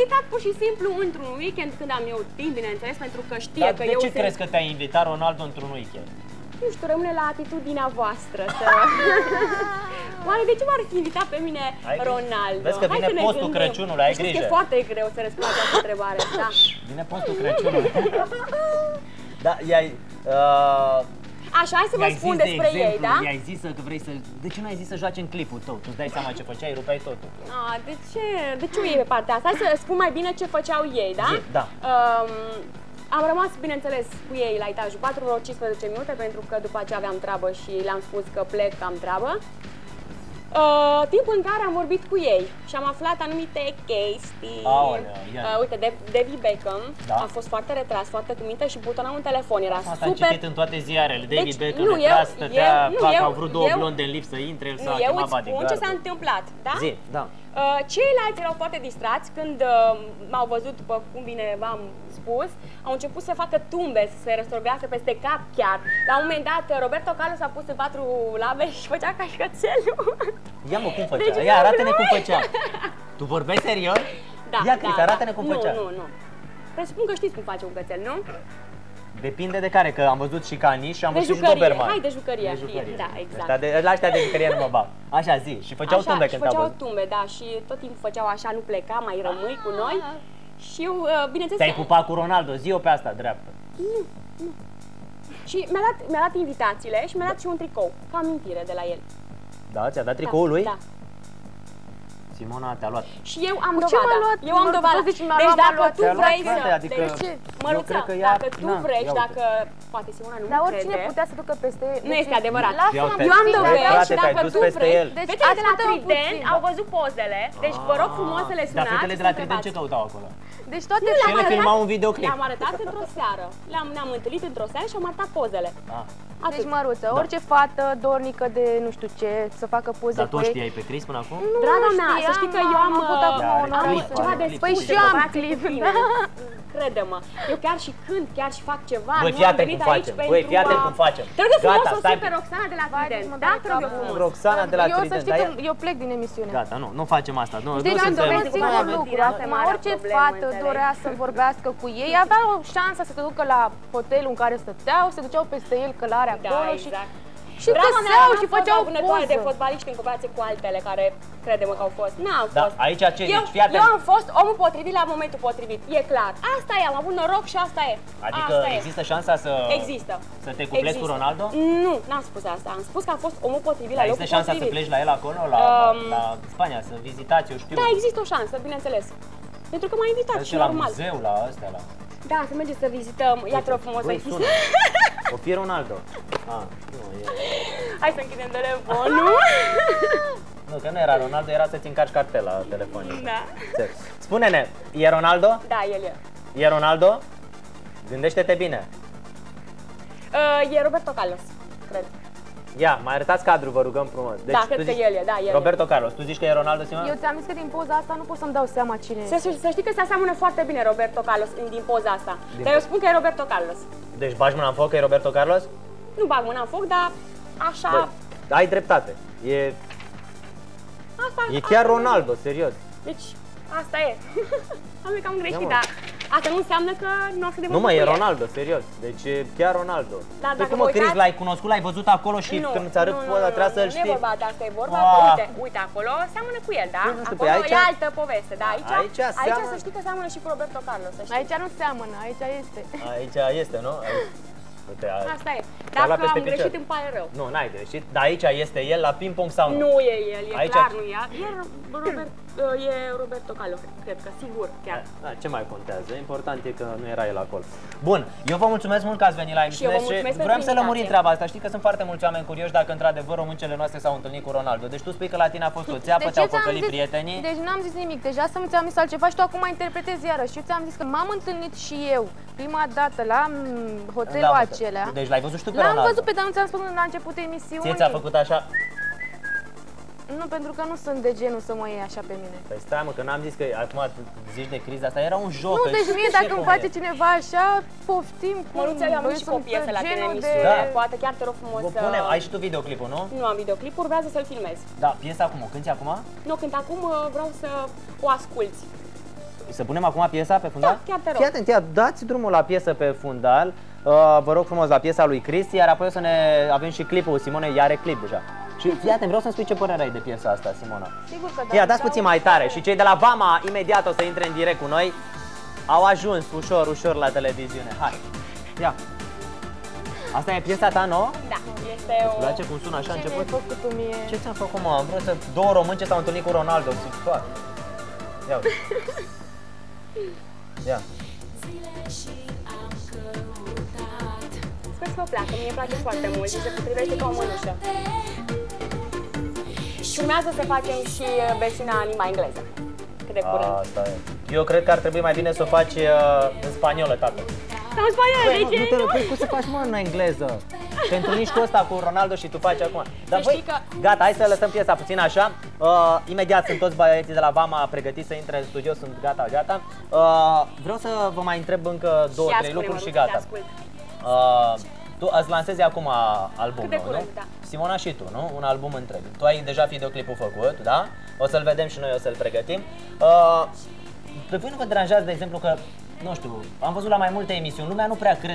invitat pur și simplu într-un weekend când am eu timp, bineînțeles, pentru că știe că eu de ce crezi că te-a invitat Ronaldo într-un weekend? Nu știu, rămâne la atitudinea voastră să... Oare de ce m-ar fi invitat pe mine Ronaldo? Vezi că vine postul Crăciunului, ai grijă. Știți că e foarte greu să răspund la această întrebare, da. Vine postul Crăciunului. Da, Așa, hai să vă spun despre ei, da? I-ai zis că vrei să... De ce nu ai zis să joace în clipul tău? Tu îți dai seama ce făceai, rupeai totul. De ce? De ce ei pe partea asta? Hai să spun mai bine ce făceau ei, da? Da. Am rămas, bineînțeles, cu ei la etajul 4 vreo 15 minute, pentru că după aceea aveam treabă și le-am spus că plec, am treabă. Timpul în care am vorbit cu ei și am aflat anumite chestii. Uite, David Beckham a fost foarte retras, foarte cu minte și butonau un telefon, era asta super... am citit în toate ziarele, David Beckham retras, stătea, au vrut două blonde în lift să intre, el s-a chemat bodyguard. Eu îți spun ce s-a întâmplat, da? Zi, da. Ceilalți erau foarte distrați când m-au văzut, după cum bine v-am spus, au început să facă tumbe, să se răstorbească peste cap chiar. La un moment dat, Roberto Carlos s-a pus în 4 labe și făcea ca șcățelul. Ia mă, cum făcea? Ia, arată-ne cum făcea. Tu vorbeai serios? Da. Ia, Cris, arată-ne cum făcea. Nu. Presupun că știți cum face un cățel, nu? Depinde de care, că am văzut și Caniș și am văzut și Doberman. Hai, de jucărie. Da, exact. La ăștia de jucărie nu mă bag. Așa, zi. Și făceau tumbe când te-au văzut. Făceau tumbe, da, și tot timpul făceau așa, nu pleca, mai rămâi cu noi. Și eu, bineînțeles... Te-ai pupat cu Ronaldo, zi-o pe asta dreaptă. Nu. Și mi-a dat invitațiile și mi-a dat și un tricou, ca amintire de la el. Da, ți-a dat tricoul lui? Da. Simona te-a luat. Și eu am dovada. Eu am dovada. Deci dacă tu vrei să... Măruța, dacă tu vrei și dacă... Poate Simona nu mă crede. Dar oricine putea să ducă peste... Nu este adevărat. Eu am dovezi și dacă tu vrei... Deci fetele de la Trident au văzut pozele. Deci vă rog frumos să le sunați. Dar fetele de la Trident ce căutau acolo? Deci toate le filmau un videoclip. Le-am arătat într-o seară. Ne-am întâlnit într-o seară și am arătat pozele. Deci, Măruță, orice fată dornică de nu știu ce, să facă poze cu ei... Dar tu știai pe Cris până acum? Draga mea, să știi că eu am avut acum ceva de spus. Păi și eu am clip. Crede-mă, eu chiar și cânt, chiar și fac ceva. Băi, fii atent cum facem. Băi, fii atent cum facem. Te rog eu frumos să o ții pe Roxana de la Trident. Da, te rog eu frumos. Roxana de la Trident. Eu să știi că eu plec din emisiune. Gata, nu facem asta. Deci am un singur lucru. Orice fată dorea să vorbească cu ei, avea o șansă să se ducă la hotelul în care stăteau, se duceau peste el călare acolo și... Și găseau și făceau vânătoare de fotbaliști în comparație cu altele care, crede-mă că au fost. N-am fost. Aici ce zici? Eu am fost omul potrivit la momentul potrivit, e clar. Asta e, am avut noroc și asta e. Adică există șansa să... Există. Să te cuplezi cu Ronaldo? Nu, n-am spus asta. Am spus că a fost omul potrivit la locul potrivit. Există șansa să pleci la el acolo, la Spania, să vizitați, eu știu. Da, există o șansă, bineînțeles. Pentru că m-a invitat și normal. La muzeu, la astea, la... Da, să mergeți să vizităm. Ia-te rog frumos să închizi. O fi Ronaldo. Hai să închidem telefonul. Nu, că nu era Ronaldo, era să-ți încarci cartela telefonică. Da. Spune-ne, e Ronaldo? Da, el e. E Ronaldo? Gândește-te bine. E Roberto Carlos, cred. Ia, mai arătați cadrul, vă rugăm frumos. Deci, da, cred că el e, da, el Roberto Carlos, tu zici că e Ronaldo, Simona? Eu ți-am zis că din poza asta nu pot să-mi dau seama cine e. Să știi că se aseamănă foarte bine Roberto Carlos din poza asta. Dar eu spun că e Roberto Carlos. Deci bagi mâna în foc că e Roberto Carlos? Nu bag mâna în foc, dar așa... Bă, ai dreptate. E chiar Ronaldo, serios. Deci, asta e. Am cam greșit, dar asta nu înseamnă că nu o să Nu mă, e Ronaldo, serios. Deci e chiar Ronaldo. Păi cum mă, Cris, l-ai cunoscut, l-ai văzut acolo și când îți arăt poza, trebuie să-l știi. Nu e vorba de asta, e vorba că, uite, acolo seamănă cu el, da? Acolo e altă poveste, da? Aici să știi că seamănă și cu Roberto Carlos, să știi. Aici nu seamănă, aici este. Aici este, nu? Asta e. Dacă am greșit, îmi pare rău. Nu, n-ai greșit, dar aici este el la ping-pong sau nu? Nu e el, e clar nu e. E Roberto Carlos, cred că, sigur, chiar. Ce mai contează? Important e că nu era el acolo. Bun, eu vă mulțumesc mult că ați venit la emisiune și vreau să lămurim treaba asta. Știi că sunt foarte mulți oameni curioși dacă într-adevăr româncele noastre s-au întâlnit cu Ronaldo. Deci tu spui că la tine a fost o țeapă, te-au păcălit prietenii. Deci n-am zis nimic, deja să-mi ți-am zis altceva și tu acum interpretezi iarăși. Eu ți-am zis că m-am întâlnit și eu prima dată la hotelul acelea. Deci l-ai văzut și tu pe Ronaldo? L-am văzut pe, dar nu ți-am spus la început emisiunii. Ție ți-a făcut așa? Nu, pentru că nu sunt de genul să mă iei așa pe mine. Păi stai mă, că n-am zis că acum zici de criza asta, era un joc. Nu, deci mie dacă îmi face cineva așa, poftim cum. Măruța, eu am și o piesă la tine în emisiune, poate chiar te rog frumos să... Ai și tu videoclipul, nu? Nu am videoclip, urmează să-l filmez. Da, piesa acum, o cânti acum? Nu, cânt acum, vreau să o asculți. Să punem acum piesa pe fundal? Da, chiar te rog. Fii atent, ia, dați drumul la piesă pe fundal. Vă rog frumos, la piesa lui Cristi, iar apoi o să ne avem și clipul. Simone, ea are clip deja. Și fii atent, vreau să-mi spui ce părere ai de piesa asta, Simona. Sigur că da. Ia, dați puțin mai tare. Și cei de la Vama imediat o să intre în direct cu noi. Au ajuns ușor, ușor la televiziune. Hai, ia. Asta e piesa ta nouă? Da, este o... Îți place cum sună așa Ce început? mi-ai făcut tu mie? Ce ți-am făcut, mă? Am vrut să... Două români ce s-au întâlnit cu Ronaldo. Super. Ia uite. Ia. Sper să vă placă, mie îmi place foarte mult și se potrivește ca o mănușă. Și urmează să facem și versiunea în limba engleză. Cât de curând. Asta e. Eu cred că ar trebui mai bine să o faci în spaniolă, tată. Sau în spaniolă, de ce? Nu te rog, cum să faci, mă, în engleză? Te întâlnești cu ăsta, cu Ronaldo și tu faci acum. Dar voi, gata, hai să lăsăm piesa puțin așa. Imediat sunt toți băieții de la Vama pregătiți să intre în studio, sunt gata. Vreau să vă mai întreb încă două, trei lucruri și gata. Tu îți lansezi acum albumul, nu? Da. Simona și tu, nu? Un album întreg. Tu ai deja videoclipul făcut, da? O să-l vedem și noi o să-l pregătim. Pe voi nu vă deranjează, de exemplu, că, nu știu, am văzut la mai multe emisiuni, lumea nu prea crede